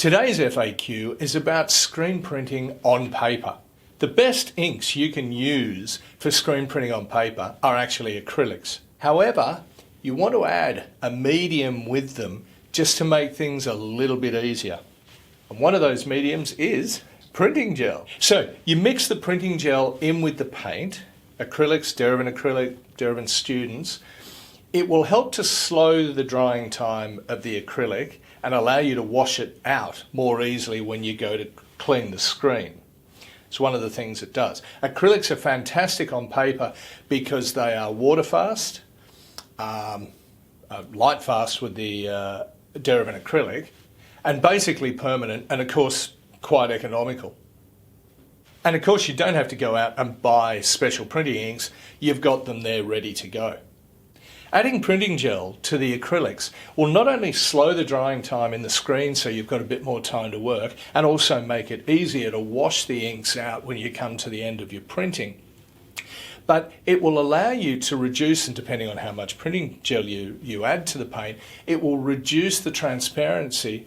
Today's FAQ is about screen printing on paper. The best inks you can use for screen printing on paper are actually acrylics. However, you want to add a medium with them just to make things a little bit easier. And one of those mediums is printing gel. So you mix the printing gel in with the paint, acrylics, Derivan acrylic, Derivan students. It will help to slow the drying time of the acrylic and allow you to wash it out more easily when you go to clean the screen. It's one of the things it does. Acrylics are fantastic on paper because they are water fast, light fast with the Derivan acrylic, and basically permanent, and of course quite economical. And of course you don't have to go out and buy special printing inks, you've got them there ready to go. Adding printing gel to the acrylics will not only slow the drying time in the screen so you've got a bit more time to work, and also make it easier to wash the inks out when you come to the end of your printing, but it will allow you to reduce, and depending on how much printing gel you add to the paint, it will reduce the transparency,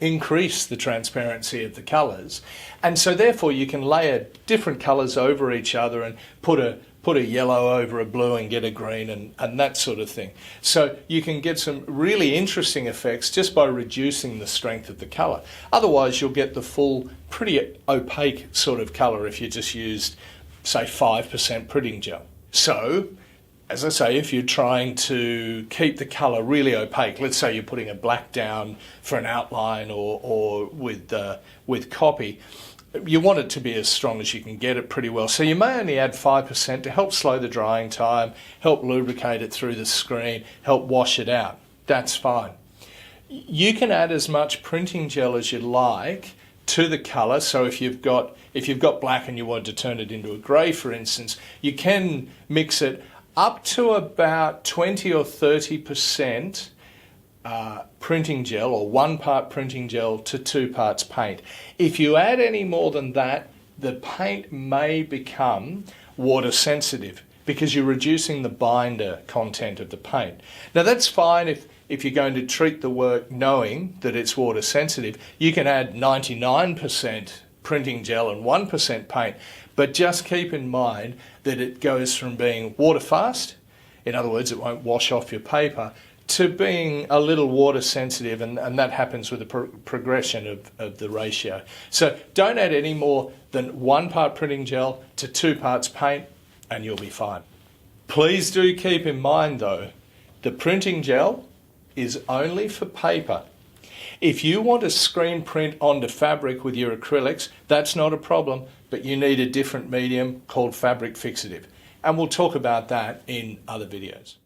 increase the transparency of the colours, and so therefore you can layer different colours over each other and put a yellow over a blue and get a green and that sort of thing. So you can get some really interesting effects just by reducing the strength of the colour. Otherwise you'll get the full, pretty opaque sort of colour if you just used, say, 5% printing gel. So, as I say, if you're trying to keep the colour really opaque, let's say you're putting a black down for an outline or with copy, you want it to be as strong as you can get it pretty well. So you may only add 5% to help slow the drying time, help lubricate it through the screen, help wash it out. That's fine. You can add as much printing gel as you like to the colour. So if you've got black and you want to turn it into a grey, for instance, you can mix it up to about 20 or 30% printing gel, or 1 part printing gel to 2 parts paint. If you add any more than that, the paint may become water sensitive because you're reducing the binder content of the paint. Now that's fine if you're going to treat the work knowing that it's water sensitive. You can add 99% printing gel and 1% paint, but just keep in mind that it goes from being water fast, in other words it won't wash off your paper, to being a little water sensitive, and that happens with the progression of the ratio. So don't add any more than 1 part printing gel to 2 parts paint and you'll be fine. Please do keep in mind though, the printing gel is only for paper. If you want to screen print onto fabric with your acrylics, that's not a problem, but you need a different medium called fabric fixative. And we'll talk about that in other videos.